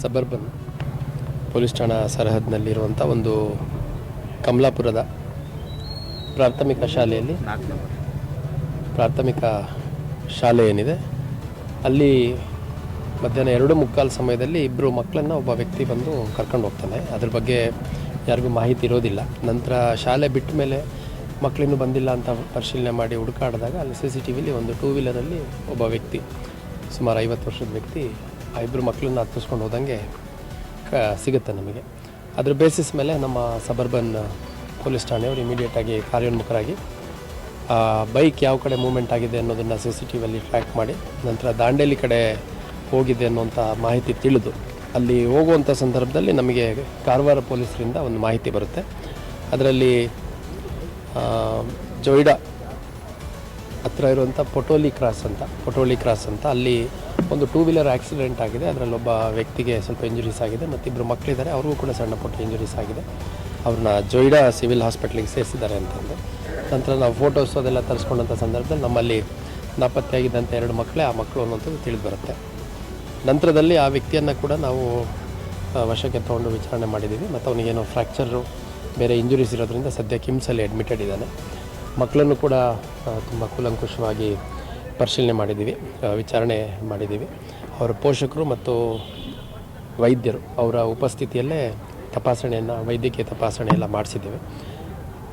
Suburban police ಠಾಣಾ ಸರಹದ್ನಲ್ಲಿರುವಂಥ ಒಂದು ಕಮಲಾಪುರದ ಪ್ರಾಥಮಿಕ ಶಾಲೆ ಏನಿದೆ ಅಲ್ಲಿ ಮಧ್ಯಾಹ್ನ 2:45 ಸಮಯದಲ್ಲಿ ಇಬ್ಬರು ಮಕ್ಕಳನ್ನು ಒಬ್ಬ ವ್ಯಕ್ತಿ ಬಂದು ಕರ್ಕೊಂಡು ಹೋಗ್ತಾನೆ. ಅದ್ರ ಬಗ್ಗೆ ಯಾರಿಗೂ ಮಾಹಿತಿ ಇರೋದಿಲ್ಲ. ನಂತರ ಶಾಲೆ ಬಿಟ್ಟ ಮೇಲೆ ಮಕ್ಕಳಿನ್ನೂ ಬಂದಿಲ್ಲ ಅಂತ ಪರಿಶೀಲನೆ ಮಾಡಿ ಹುಡುಕಾಡಿದಾಗ ಅಲ್ಲಿ CCTVಲಿ ಒಂದು 2 ವೀಲರಲ್ಲಿ ಒಬ್ಬ ವ್ಯಕ್ತಿ, ಸುಮಾರು 50 ವರ್ಷದ ವ್ಯಕ್ತಿ, ಆ ಇಬ್ಬರು ಮಕ್ಕಳನ್ನ ಹತ್ತಿಸ್ಕೊಂಡು ಹೋದಂಗೆ ಸಿಗುತ್ತೆ ನಮಗೆ. ಅದ್ರ ಬೇಸಿಸ್ ಮೇಲೆ ನಮ್ಮ ಸಬರ್ಬನ್ ಪೊಲೀಸ್ ಠಾಣೆಯವರು ಇಮಿಡಿಯೇಟಾಗಿ ಕಾರ್ಯೋನ್ಮುಖರಾಗಿ ಬೈಕ್ ಯಾವ ಕಡೆ ಮೂವ್ಮೆಂಟ್ ಆಗಿದೆ ಅನ್ನೋದನ್ನು CCTVಯಲ್ಲಿ ಟ್ರ್ಯಾಕ್ ಮಾಡಿ ನಂತರ ದಾಂಡೇಲಿ ಕಡೆ ಹೋಗಿದೆ ಅನ್ನೋಂಥ ಮಾಹಿತಿ ತಿಳಿದು ಅಲ್ಲಿ ಹೋಗುವಂಥ ಸಂದರ್ಭದಲ್ಲಿ ನಮಗೆ ಕಾರವಾರ ಪೊಲೀಸರಿಂದ ಒಂದು ಮಾಹಿತಿ ಬರುತ್ತೆ. ಅದರಲ್ಲಿ ಜೊಯ್ಡಾ ಹತ್ರ ಇರುವಂಥ ಪೊಟೋಲಿ ಕ್ರಾಸ್ ಅಂತ ಅಲ್ಲಿ ಒಂದು 2 ವೀಲರ್ ಆಕ್ಸಿಡೆಂಟ್ ಆಗಿದೆ. ಅದರಲ್ಲೊಬ್ಬ ವ್ಯಕ್ತಿಗೆ ಸ್ವಲ್ಪ ಇಂಜುರೀಸ್ ಆಗಿದೆ ಮತ್ತು ಇಬ್ಬರು ಮಕ್ಕಳಿದ್ದಾರೆ, ಅವ್ರಿಗೂ ಕೂಡ ಸಣ್ಣ ಪುಟ್ಟ ಇಂಜುರೀಸ್ ಆಗಿದೆ. ಅವ್ರನ್ನ ಜೊಯ್ಡಾ ಸಿವಿಲ್ ಹಾಸ್ಪಿಟ್ಲಿಗೆ ಸೇರಿಸಿದ್ದಾರೆ ಅಂತಂದು ನಂತರ ನಾವು ಫೋಟೋಸ್ ಅದೆಲ್ಲ ತರಿಸ್ಕೊಂಡಂಥ ಸಂದರ್ಭದಲ್ಲಿ ನಮ್ಮಲ್ಲಿ ನಾಪತ್ತೆಯಾಗಿದ್ದಂಥ 2 ಮಕ್ಕಳೇ ಆ ಮಕ್ಕಳು ಅನ್ನೋಂಥದ್ದು ತಿಳಿದು ಬರುತ್ತೆ. ನಂತರದಲ್ಲಿ ಆ ವ್ಯಕ್ತಿಯನ್ನು ಕೂಡ ನಾವು ವಶಕ್ಕೆ ತೊಗೊಂಡು ವಿಚಾರಣೆ ಮಾಡಿದ್ದೀವಿ ಮತ್ತು ಅವನಿಗೇನೋ ಫ್ರ್ಯಾಕ್ಚರು ಬೇರೆ ಇಂಜುರೀಸ್ ಇರೋದ್ರಿಂದ ಸದ್ಯ ಕಿಮ್ಸಲ್ಲಿ ಅಡ್ಮಿಟೆಡ್ ಇದ್ದಾನೆ. ಮಕ್ಕಳನ್ನು ಕೂಡ ತುಂಬ ಕೂಲಂಕುಷವಾಗಿ ಪರಿಶೀಲನೆ ಮಾಡಿದ್ದೀವಿ, ವಿಚಾರಣೆ ಮಾಡಿದ್ದೀವಿ. ಅವರ ಪೋಷಕರು ಮತ್ತು ವೈದ್ಯರು ಅವರ ಉಪಸ್ಥಿತಿಯಲ್ಲೇ ವೈದ್ಯಕೀಯ ತಪಾಸಣೆ ಎಲ್ಲ ಮಾಡಿಸಿದ್ದೇವೆ.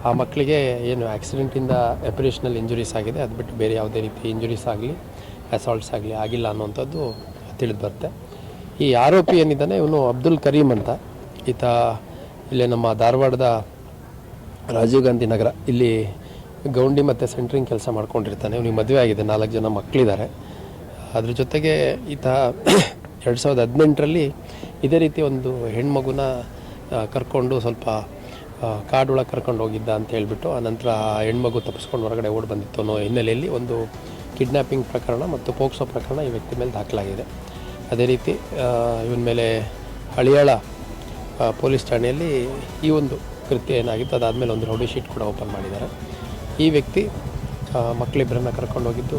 ಆ ಮಕ್ಕಳಿಗೆ ಏನು ಆಕ್ಸಿಡೆಂಟಿಂದ ಆಪರೇಷನಲ್ ಇಂಜುರೀಸ್ ಆಗಿದೆ, ಅದು ಬಿಟ್ಟು ಬೇರೆ ಯಾವುದೇ ರೀತಿ ಇಂಜುರೀಸ್ ಆಗಲಿ ಅಸಾಲ್ಟ್ಸ್ ಆಗಲಿ ಆಗಿಲ್ಲ ಅನ್ನೋವಂಥದ್ದು ತಿಳಿದು ಬರುತ್ತೆ. ಈ ಆರೋಪಿ ಏನಿದ್ದಾನೆ ಇವನು ಅಬ್ದುಲ್ ಕರೀಂ ಅಂತ, ಈತ ಇಲ್ಲೇ ನಮ್ಮ ಧಾರವಾಡದ ರಾಜೀವ್ ಗಾಂಧಿ ನಗರ ಇಲ್ಲಿ ಗೌಂಡಿ ಮತ್ತು ಸೆಂಟ್ರಿಂಗ್ ಕೆಲಸ ಮಾಡ್ಕೊಂಡಿರ್ತಾನೆ. ಇವನಿಗೆ ಮದುವೆ ಆಗಿದೆ, 4 ಜನ ಮಕ್ಕಳಿದ್ದಾರೆ. ಅದ್ರ ಜೊತೆಗೆ ಈತ 2018ರಲ್ಲಿ ಇದೇ ರೀತಿ ಒಂದು ಹೆಣ್ಮಗುನ ಕರ್ಕೊಂಡು ಸ್ವಲ್ಪ ಕಾಡೊಳಗೆ ಕರ್ಕೊಂಡು ಹೋಗಿದ್ದ ಅಂತ ಹೇಳ್ಬಿಟ್ಟು ಆನಂತರ ಆ ಹೆಣ್ಮಗು ತಪ್ಪಿಸ್ಕೊಂಡು ಹೊರಗಡೆ ಓಡಿ ಬಂದಿತ್ತು ಅನ್ನೋ ಹಿನ್ನೆಲೆಯಲ್ಲಿ ಒಂದು ಕಿಡ್ನ್ಯಾಪಿಂಗ್ ಪ್ರಕರಣ ಮತ್ತು ಪೋಕ್ಸೋ ಪ್ರಕರಣ ಈ ವ್ಯಕ್ತಿ ಮೇಲೆ ದಾಖಲಾಗಿದೆ. ಅದೇ ರೀತಿ ಇವನ ಮೇಲೆ ಹಳಿಯಾಳ ಪೊಲೀಸ್ ಠಾಣೆಯಲ್ಲಿ ಈ ಒಂದು ಕೃತ್ಯ ಏನಾಗಿತ್ತು ಅದಾದಮೇಲೆ ಒಂದು ರೌಡಿ ಶೀಟ್ ಕೂಡ ಓಪನ್ ಮಾಡಿದ್ದಾರೆ. ಈ ವ್ಯಕ್ತಿ ಮಕ್ಕಳಿಬ್ಬರನ್ನ ಕರ್ಕೊಂಡೋಗಿದ್ದು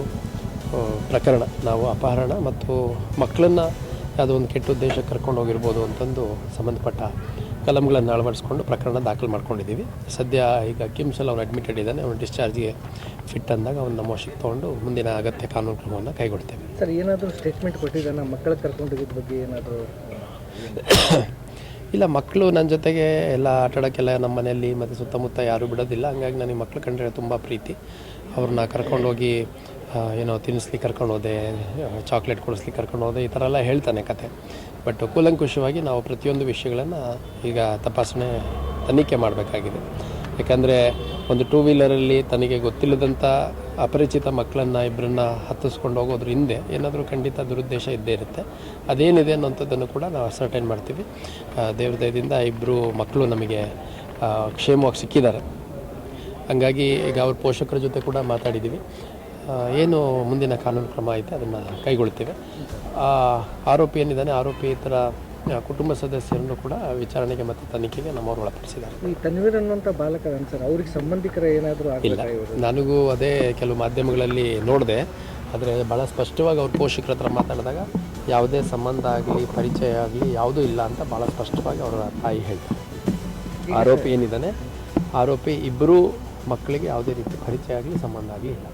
ಪ್ರಕರಣ ನಾವು ಅಪಹರಣ ಮತ್ತು ಮಕ್ಕಳನ್ನು ಯಾವುದೋ ಒಂದು ಕೆಟ್ಟ ಉದ್ದೇಶಕ್ಕೆ ಕರ್ಕೊಂಡು ಹೋಗಿರ್ಬೋದು ಅಂತಂದು ಸಂಬಂಧಪಟ್ಟ ಕಲಂಗಳನ್ನು ಅಳವಡಿಸ್ಕೊಂಡು ಪ್ರಕರಣ ದಾಖಲು ಮಾಡ್ಕೊಂಡಿದ್ದೀವಿ. ಸದ್ಯ ಈಗ ಕಿಮ್ಸಲ್ಲಿ ಅವನು ಅಡ್ಮಿಟೆಡ್ ಇದ್ದಾನೆ. ಅವನು ಡಿಸ್ಚಾರ್ಜ್ಗೆ ಫಿಟ್ ಅಂದಾಗ ಅವನು ನಮ್ಮ ವಶಕ್ಕೆ ತೊಗೊಂಡು ಮುಂದಿನ ಅಗತ್ಯ ಕಾನೂನು ಕ್ರಮವನ್ನು ಕೈಗೊಳ್ತೇವೆ. ಸರ್, ಏನಾದರೂ ಸ್ಟೇಟ್ಮೆಂಟ್ ಕೊಟ್ಟಿದ್ದಾನೆ ಮಕ್ಕಳ ಕರ್ಕೊಂಡೋಗಿದ್ದ ಬಗ್ಗೆ ಏನಾದರೂ? ಇಲ್ಲ, ಮಕ್ಕಳು ನನ್ನ ಜೊತೆಗೆ ಎಲ್ಲ ಆಟಾಡೋಕ್ಕೆಲ್ಲ ನಮ್ಮ ಮನೆಯಲ್ಲಿ ಮತ್ತು ಸುತ್ತಮುತ್ತ ಯಾರೂ ಬಿಡೋದಿಲ್ಲ. ಹಂಗಾಗಿ ನನಗೆ ಮಕ್ಕಳು ಕಂಡ್ರೆ ತುಂಬ ಪ್ರೀತಿ. ಅವ್ರನ್ನ ಕರ್ಕೊಂಡೋಗಿ ಏನೋ ತಿನ್ನಿಸ್ಲಿಕ್ಕೆ ಕರ್ಕೊಂಡು ಹೋದೆ, ಚಾಕ್ಲೇಟ್ ಕೊಡಿಸ್ಲಿಕ್ಕೆ ಕರ್ಕೊಂಡು ಹೋದೆ, ಈ ಥರ ಎಲ್ಲ ಹೇಳ್ತಾನೆ ಕತೆ. ಬಟ್ ಕೂಲಂಕುಷವಾಗಿ ನಾವು ಪ್ರತಿಯೊಂದು ವಿಷಯಗಳನ್ನು ಈಗ ತನಿಖೆ ಮಾಡಬೇಕಾಗಿದೆ. ಯಾಕಂದರೆ ಒಂದು 2 ವೀಲರಲ್ಲಿ ತನಗೆ ಗೊತ್ತಿಲ್ಲದಂಥ ಅಪರಿಚಿತ ಮಕ್ಕಳನ್ನು ಇಬ್ಬರನ್ನ ಹತ್ತಿಸ್ಕೊಂಡು ಹೋಗೋದ್ರ ಹಿಂದೆ ಏನಾದರೂ ಖಂಡಿತ ದುರುದ್ದೇಶ ಇದ್ದೇ ಇರುತ್ತೆ. ಅದೇನಿದೆ ಅನ್ನೋಂಥದ್ದನ್ನು ಕೂಡ ನಾವು ಅಸರ್ಟೈನ್ ಮಾಡ್ತೀವಿ. ದೇವ್ರ ದಯದಿಂದ ಇಬ್ಬರು ಮಕ್ಕಳು ನಮಗೆ ಕ್ಷೇಮವಾಗಿ ಸಿಕ್ಕಿದ್ದಾರೆ. ಹಂಗಾಗಿ ಈಗ ಅವ್ರ ಪೋಷಕರ ಜೊತೆ ಕೂಡ ಮಾತಾಡಿದ್ದೀವಿ. ಏನು ಮುಂದಿನ ಕಾನೂನು ಕ್ರಮ ಐತೆ ಅದನ್ನು ಕೈಗೊಳ್ತೀವಿ. ಆರೋಪಿ ಏನಿದ್ದಾನೆ, ಆರೋಪಿತರ ಕುಟುಂಬ ಸದಸ್ಯರನ್ನು ಕೂಡ ವಿಚಾರಣೆಗೆ ಮತ್ತು ತನಿಖೆಗೆ ನಮ್ಮವರು ಒಳಪಡಿಸಿದ್ದಾರೆ. ಈ ತನ್ವೀರ್ ಅನ್ನುವಂಥ ಬಾಲಕ ಸರ್, ಅವ್ರಿಗೆ ಸಂಬಂಧಿಕರ ಏನಾದರೂ ಇಲ್ಲ, ನನಗೂ ಅದೇ ಕೆಲವು ಮಾಧ್ಯಮಗಳಲ್ಲಿ ನೋಡಿದೆ. ಆದರೆ ಭಾಳ ಸ್ಪಷ್ಟವಾಗಿ ಅವ್ರ ಪೋಷಕರ ಹತ್ರ ಮಾತಾಡಿದಾಗ ಯಾವುದೇ ಸಂಬಂಧ ಆಗಲಿ ಪರಿಚಯ ಆಗಲಿ ಯಾವುದೂ ಇಲ್ಲ ಅಂತ ಭಾಳ ಸ್ಪಷ್ಟವಾಗಿ ಅವರ ತಾಯಿ ಹೇಳ್ತಾರೆ. ಆರೋಪಿ ಏನಿದ್ದಾನೆ, ಆರೋಪಿ ಇಬ್ಬರೂ ಮಕ್ಕಳಿಗೆ ಯಾವುದೇ ರೀತಿ ಪರಿಚಯ ಆಗಲಿ ಸಂಬಂಧ ಆಗಲಿ ಇಲ್ಲ.